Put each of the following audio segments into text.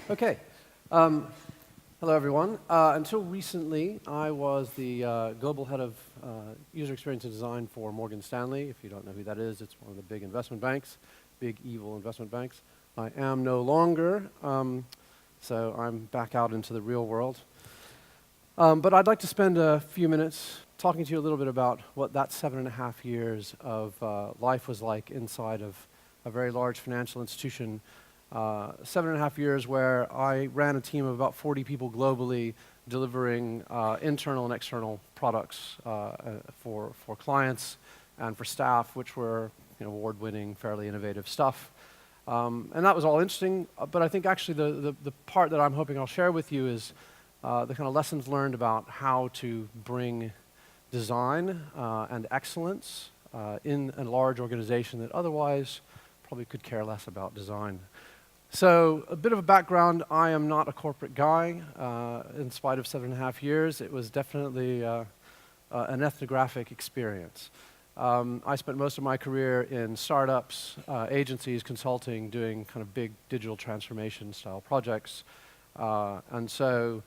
Okay. Hello, everyone. Until recently, I was the global head of user experience and design for Morgan Stanley. If you don't know who that is, it's one of the big investment banks, big evil investment banks. I am no longer, so I'm back out into the real world. But I'd like to spend a few minutes talking to you a little bit about what that 7.5 years of life was like inside of a very large financial institution. 7.5 years where I ran a team of about 40 people globally, delivering internal and external products for clients and for staff, which were award-winning, fairly innovative stuff. And that was all interesting, but I think actually the part that I'm hoping I'll share with you is the kind of lessons learned about how to bring design and excellence in a large organization that otherwise probably could care less about design. So a bit of a background, I am not a corporate guy. In spite of 7.5 years, it was definitely an ethnographic experience. I spent most of my career in startups, agencies, consulting, doing kind of big digital transformation style projects. And so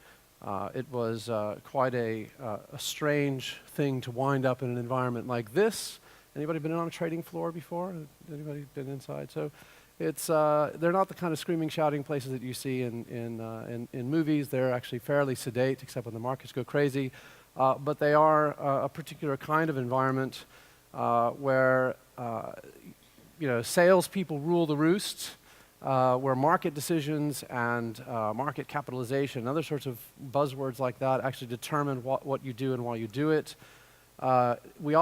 it was quite a strange thing to wind up in an environment like this. Anybody been on a trading floor before? Anybody been inside? So it's they're not the kind of screaming, shouting places that you see in movies. They're actually fairly sedate, except when the markets go crazy. But they are a particular kind of environment where salespeople rule the roost, where market decisions and market capitalization and other sorts of buzzwords like that actually determine what you do and why you do it. Big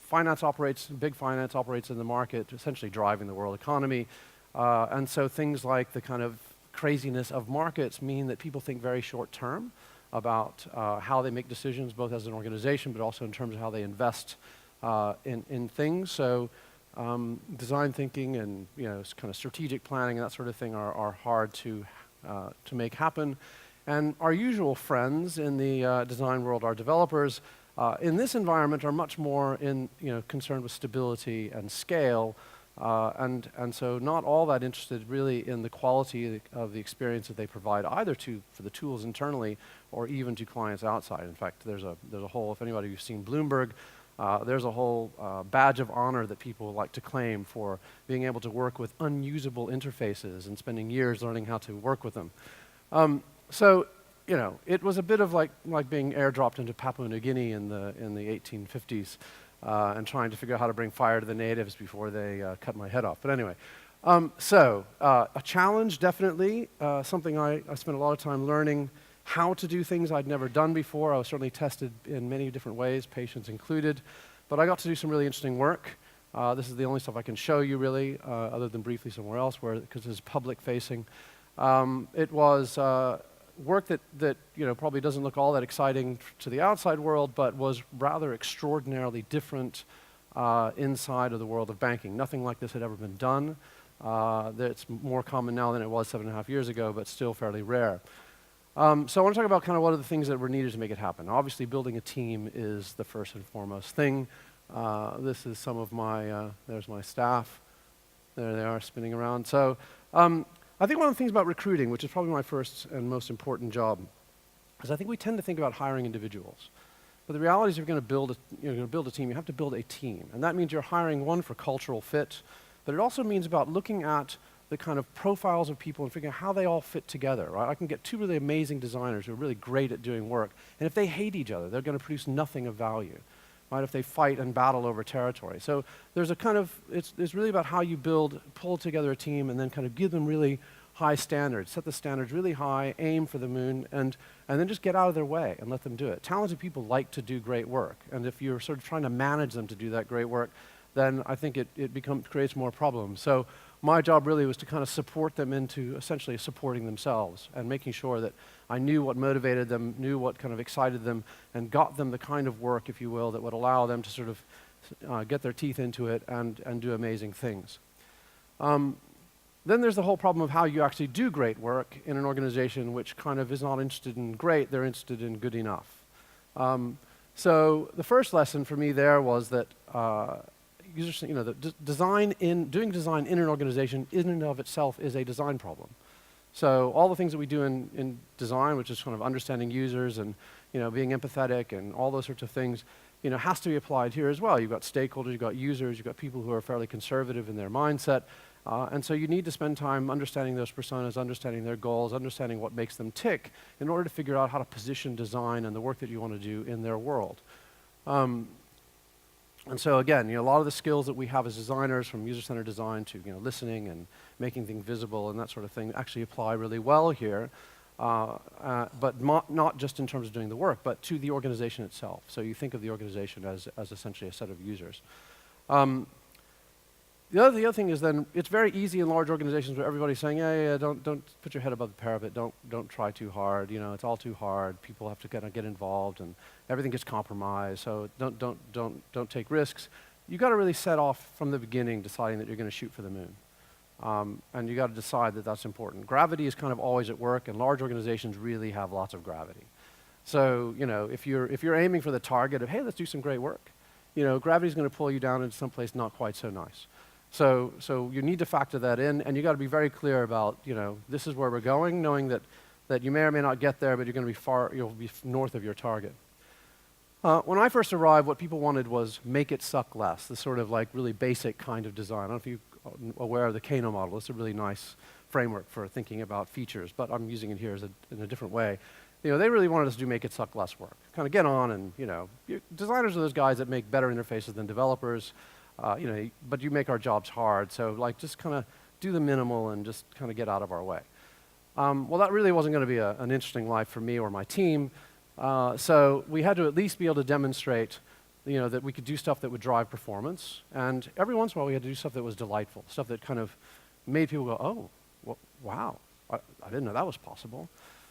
finance operates in the market, essentially driving the world economy. And so things like the kind of craziness of markets mean that people think very short term about how they make decisions, both as an organization, but also in terms of how they invest in things. So design thinking and kind of strategic planning and that sort of thing are hard to make happen. And our usual friends in the design world, our developers, in this environment are much more concerned with stability and scale, and so not all that interested really in the quality of the experience that they provide, either for the tools internally or even to clients outside. In fact, there's a whole, if anybody who's seen Bloomberg, there's a whole badge of honor that people like to claim for being able to work with unusable interfaces and spending years learning how to work with them. It was a bit of like being airdropped into Papua New Guinea in the 1850s and trying to figure out how to bring fire to the natives before they cut my head off. But anyway, a challenge, definitely, something I spent a lot of time learning how to do things I'd never done before. I was certainly tested in many different ways, patience included, but I got to do some really interesting work. This is the only stuff I can show you, really, other than briefly somewhere else, because it's public-facing. It was work that probably doesn't look all that exciting to the outside world, but was rather extraordinarily different inside of the world of banking. Nothing like this had ever been done. It's more common now than it was 7.5 years ago, but still fairly rare. So I want to talk about kind of what are the things that were needed to make it happen. Obviously, building a team is the first and foremost thing. This is some of my, there's my staff. There they are spinning around. So I think one of the things about recruiting, which is probably my first and most important job, is I think we tend to think about hiring individuals. But the reality is if you're going to build a team, you have to build a team. And that means you're hiring one for cultural fit, but it also means about looking at the kind of profiles of people and figuring out how they all fit together, right? I can get two really amazing designers who are really great at doing work, and if they hate each other, they're going to produce nothing of value, right? If they fight and battle over territory. So there's a kind of, it's really about how you pull together a team and then kind of give them really high standards, set the standards really high, aim for the moon, and then just get out of their way and let them do it. Talented people like to do great work, and if you're sort of trying to manage them to do that great work, then I think it creates more problems. So my job really was to kind of support them into essentially supporting themselves and making sure that I knew what motivated them, knew what kind of excited them, and got them the kind of work, if you will, that would allow them to sort of get their teeth into it and do amazing things. Then there's the whole problem of how you actually do great work in an organization which kind of is not interested in great, they're interested in good enough. So the first lesson for me there was that doing design in an organization in and of itself is a design problem. So all the things that we do in design, which is kind of understanding users and being empathetic and all those sorts of things, has to be applied here as well. You've got stakeholders, you've got users, you've got people who are fairly conservative in their mindset. And so you need to spend time understanding those personas, understanding their goals, understanding what makes them tick in order to figure out how to position design and the work that you want to do in their world. And so again, a lot of the skills that we have as designers, from user-centered design to listening and making things visible and that sort of thing, actually apply really well here. But not just in terms of doing the work, but to the organization itself. So you think of the organization as essentially a set of users. The other thing is then, it's very easy in large organizations where everybody's saying, yeah, don't put your head above the parapet, don't try too hard, it's all too hard, people have to kind of get involved and everything gets compromised, so don't take risks. You got to really set off from the beginning deciding that you're going to shoot for the moon. And you got to decide that that's important. Gravity is kind of always at work, and large organizations really have lots of gravity. So, if you're aiming for the target of, hey, let's do some great work, gravity's going to pull you down into someplace not quite so nice. So you need to factor that in, and you got to be very clear about, this is where we're going, knowing that you may or may not get there, but you'll be north of your target. When I first arrived, what people wanted was make it suck less, this sort of like really basic kind of design. I don't know if you're aware of the Kano model. It's a really nice framework for thinking about features, but I'm using it here in a different way. They really wanted us to do make it suck less work. Kind of get on and, designers are those guys that make better interfaces than developers. But you make our jobs hard, so just kind of do the minimal and just kind of get out of our way. Well, that really wasn't going to be an interesting life for me or my team, so we had to at least be able to demonstrate that we could do stuff that would drive performance, and every once in a while we had to do stuff that was delightful, stuff that kind of made people go, oh, well, wow, I didn't know that was possible.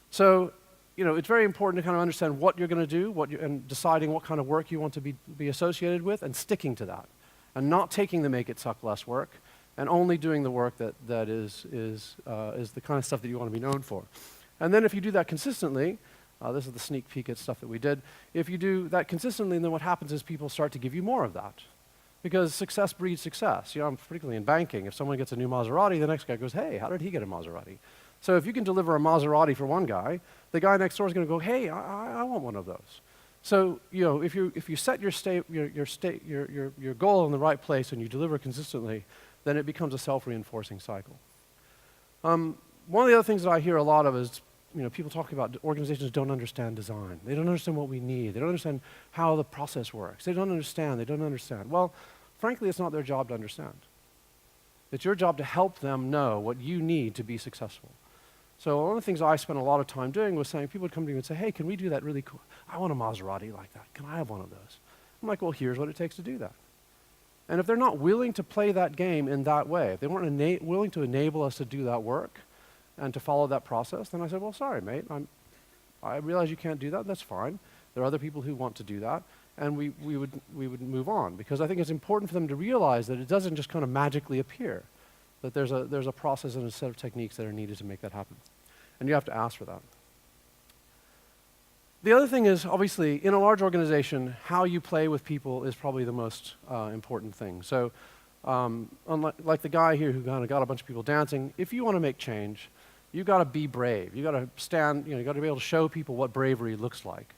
So it's very important to kind of understand what you're going to do, and deciding what kind of work you want to be associated with, and sticking to that. And not taking the make it suck less work, and only doing the work that is the kind of stuff that you want to be known for. And then if you do that consistently, this is the sneak peek at stuff that we did. If you do that consistently, then what happens is people start to give you more of that. Because success breeds success. Particularly in banking, if someone gets a new Maserati, the next guy goes, hey, how did he get a Maserati? So if you can deliver a Maserati for one guy, the guy next door is going to go, hey, I want one of those. So if you set your goal in the right place and you deliver consistently, then it becomes a self-reinforcing cycle. One of the other things that I hear a lot of is people talking about organizations don't understand design. They don't understand what we need. They don't understand how the process works. They don't understand. Well, frankly, it's not their job to understand. It's your job to help them know what you need to be successful. So one of the things I spent a lot of time doing was saying, people would come to me and say, hey, can we do that really cool? I want a Maserati like that. Can I have one of those? I'm like, well, here's what it takes to do that. And if they're not willing to play that game in that way, if they weren't willing to enable us to do that work and to follow that process, then I said, well, sorry, mate. I realize you can't do that. That's fine. There are other people who want to do that. And we would move on, because I think it's important for them to realize that it doesn't just kind of magically appear, that there's a process and a set of techniques that are needed to make that happen. And you have to ask for that. The other thing is, obviously, in a large organization, how you play with people is probably the most important thing. So, unlike the guy here who kind of got a bunch of people dancing, if you want to make change, you've got to be brave. You've got to stand, you've got to be able to show people what bravery looks like.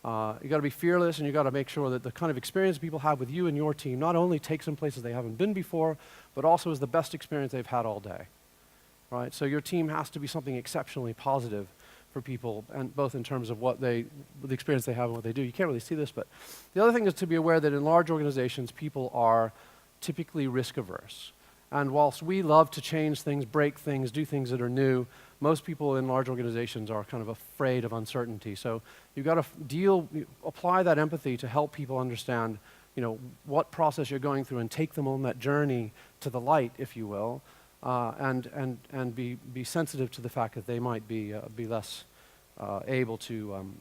You've got to be fearless, and you've got to make sure that the kind of experience people have with you and your team not only takes them places they haven't been before, but also is the best experience they've had all day. Right? So your team has to be something exceptionally positive for people, and both in terms of the experience they have and what they do. You can't really see this, but the other thing is to be aware that in large organizations, people are typically risk averse. And whilst we love to change things, break things, do things that are new, most people in large organizations are kind of afraid of uncertainty. So you've got to apply that empathy to help people understand, what process you're going through and take them on that journey to the light, if you will, and be sensitive to the fact that they might be less able to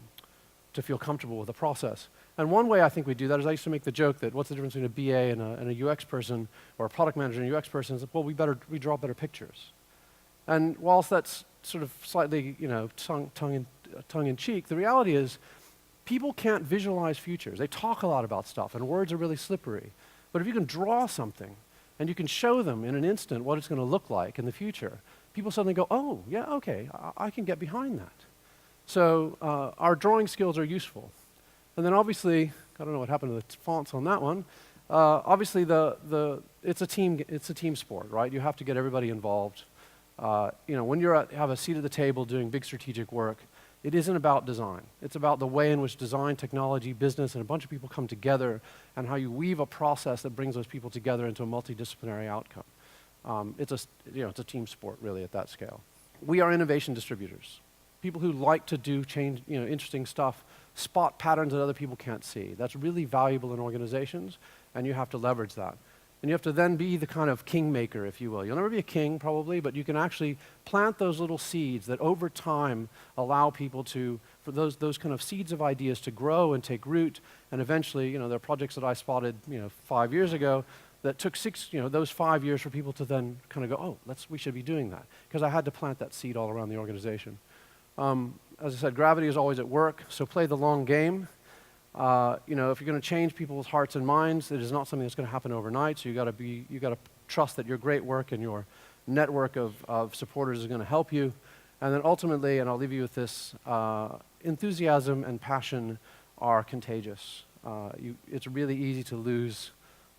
feel comfortable with the process. And one way I think we do that is I used to make the joke that what's the difference between a BA and a UX person, or a product manager and a UX person, is, well, we draw better pictures. And whilst that's sort of slightly, tongue in cheek, the reality is people can't visualize futures. They talk a lot about stuff, and words are really slippery. But if you can draw something, and you can show them in an instant what it's going to look like in the future, people suddenly go, oh, yeah, okay, I can get behind that. So our drawing skills are useful. And then obviously, I don't know what happened to the fonts on that one. Obviously, it's a team sport, right? You have to get everybody involved. When have a seat at the table doing big strategic work, it isn't about design. It's about the way in which design, technology, business, and a bunch of people come together, and how you weave a process that brings those people together into a multidisciplinary outcome. It's a team sport, really, at that scale. We are innovation distributors. People who like to do interesting stuff, spot patterns that other people can't see. That's really valuable in organizations, and you have to leverage that. And you have to then be the kind of kingmaker, if you will. You'll never be a king, probably, but you can actually plant those little seeds that over time allow people for those kind of seeds of ideas to grow and take root, and eventually, there are projects that I spotted, 5 years ago that took those 5 years for people to then kind of go, oh, we should be doing that, because I had to plant that seed all around the organization. As I said, gravity is always at work, so play the long game. If you're going to change people's hearts and minds, it is not something that's going to happen overnight. So you got to trust that your great work and your network of supporters is going to help you. And then ultimately, and I'll leave you with this, enthusiasm and passion are contagious. It's really easy to lose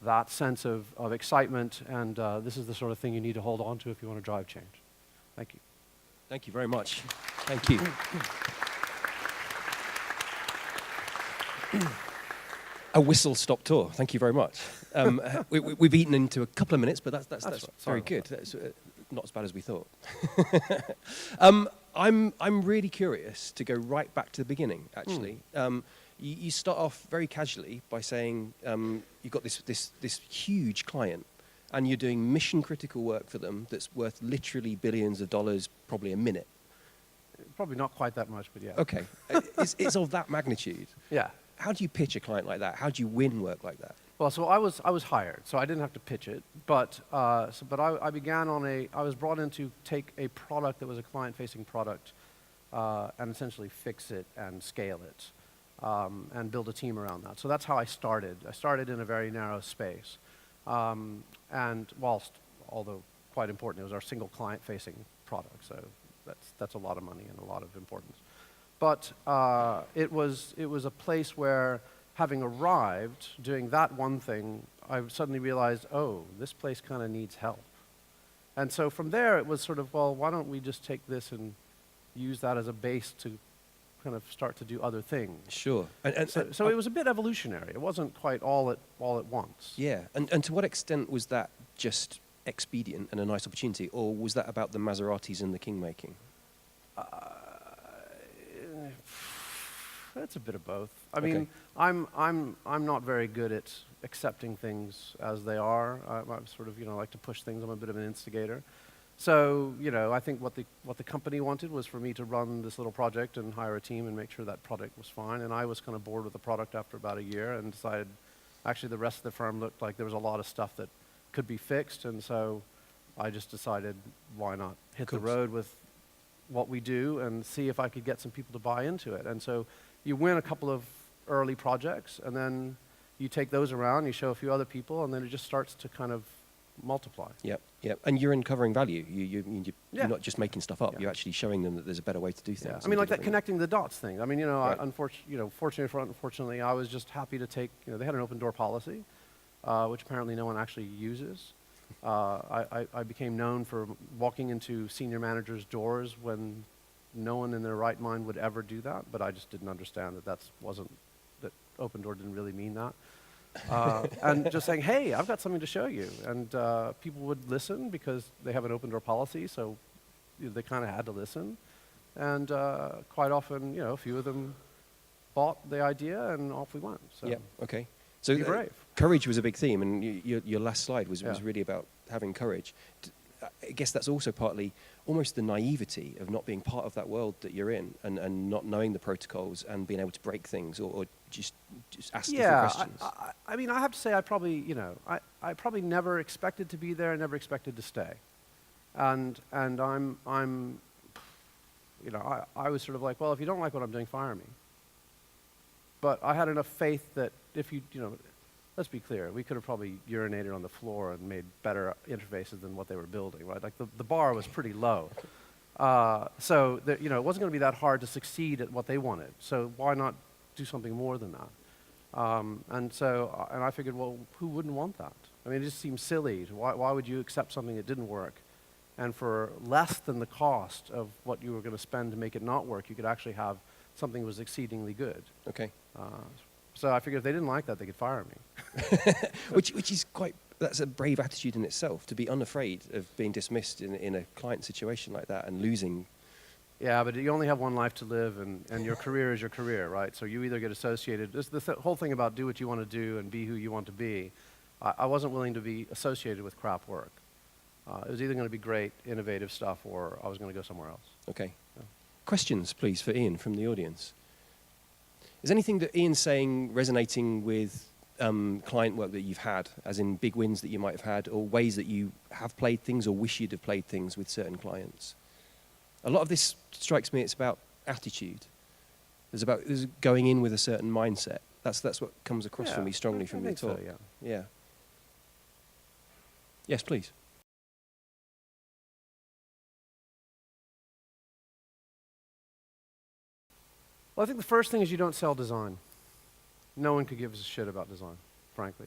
that sense of excitement, and this is the sort of thing you need to hold on to if you want to drive change. Thank you. Thank you very much. Thank you. A whistle-stop tour. Thank you very much. We've eaten into a couple of minutes, but that's very good. That's not as bad as we thought. I'm really curious to go right back to the beginning, actually. You start off very casually by saying you've got this huge client, and you're doing mission-critical work for them that's worth literally billions of dollars, probably a minute. Probably not quite that much, but yeah. Okay. It's of that magnitude. Yeah. How do you pitch a client like that? How do you win work like that? Well, so I was hired, so I didn't have to pitch it. But I was brought in to take a product that was a client-facing product and essentially fix it and scale it and build a team around that. So that's how I started. I started in a very narrow space. And although quite important, it was our single client-facing product. So that's a lot of money and a lot of importance. But it was a place where, having arrived, doing that one thing, I suddenly realized, oh, this place kind of needs help. And so from there, it was sort of, well, why don't we just take this and use that as a base to kind of start to do other things? Sure. So it was a bit evolutionary. It wasn't quite all at once. Yeah. And to what extent was that just expedient and a nice opportunity, or was that about the Maseratis and the king-making? It's a bit of both. I mean, I'm not very good at accepting things as they are. I'm sort of, like to push things. I'm a bit of an instigator. So, I think what the company wanted was for me to run this little project and hire a team and make sure that product was fine. And I was kind of bored with the product after about a year and decided, actually, the rest of the firm looked like there was a lot of stuff that could be fixed. And so I just decided, why not hit the road with what we do and see if I could get some people to buy into it. And so you win a couple of early projects, and then you take those around, you show a few other people, and then it just starts to kind of multiply. Yep. And you're uncovering value. You're not just making stuff up. You're actually showing them that there's a better way to do things. I mean, like that connecting the dots thing. I mean, fortunately or unfortunately, I was just happy to take, they had an open door policy, which apparently no one actually uses. I became known for walking into senior managers' doors when no one in their right mind would ever do that, but I just didn't understand that that open door didn't really mean that. And just saying, hey, I've got something to show you. And people would listen because they have an open door policy, so they kind of had to listen. And quite often, a few of them bought the idea, and off we went. So yeah, okay. So be brave. Courage was a big theme, and your last slide was really about having courage. I guess that's also partly almost the naivety of not being part of that world that you're in, and not knowing the protocols and being able to break things or just ask different questions. I mean, I have to say, I probably never expected to be there, never expected to stay, and I was sort of like, well, if you don't like what I'm doing, fire me. But I had enough faith that if let's be clear, we could have probably urinated on the floor and made better interfaces than what they were building, right? Like the bar was pretty low. So that, you know, it wasn't going to be that hard to succeed at what they wanted. So why not do something more than that? And I figured, well, who wouldn't want that? I mean, it just seems silly. Why would you accept something that didn't work? And for less than the cost of what you were going to spend to make it not work, you could actually have something that was exceedingly good. Okay. So I figured if they didn't like that, they could fire me. which is quite, that's a brave attitude in itself, to be unafraid of being dismissed in a client situation like that and losing. Yeah, but you only have one life to live, and your career is your career, right? So you either get associated, this whole thing about do what you want to do and be who you want to be, I wasn't willing to be associated with crap work. It was either going to be great, innovative stuff, or I was going to go somewhere else. Okay. Yeah. Questions, please, for Ian from the audience. Is anything that Ian's saying resonating with client work that you've had, as in big wins that you might have had, or ways that you have played things or wish you'd have played things with certain clients? A lot of this strikes me, it's about attitude. There's going in with a certain mindset. That's what comes across for me strongly from your talk. So, yeah. Yes, please. Well, I think the first thing is you don't sell design. No one could give us a shit about design, frankly.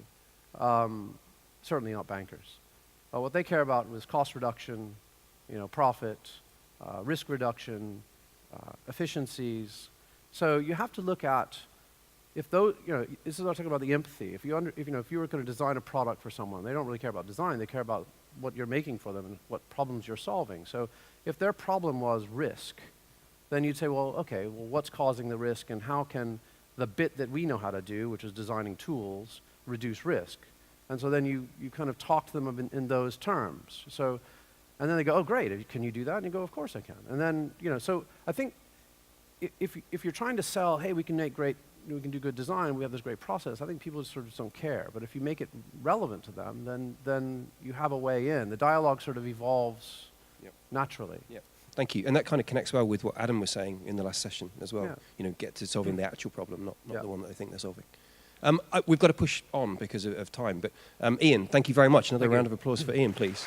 Certainly not bankers. What they care about was cost reduction, profit, risk reduction, efficiencies. So you have to look at if those, this is what I'm talking about the empathy. If you were going to design a product for someone, they don't really care about design. They care about what you're making for them and what problems you're solving. So if their problem was risk, then you'd say, well, okay, what's causing the risk and how can the bit that we know how to do, which is designing tools, reduce risk? And so then you kind of talk to them in those terms. So, and then they go, oh, great, can you do that? And you go, of course I can. And then, so I think if you're trying to sell, hey, we can do good design, we have this great process, I think people sort of don't care. But if you make it relevant to them, then you have a way in. The dialogue sort of evolves naturally. Yep. Thank you. And that kind of connects well with what Adam was saying in the last session as well. Yeah. Get to solving the actual problem, not the one that they think they're solving. We've got to push on because of time. But Ian, thank you very much. Another round of applause for Ian, please.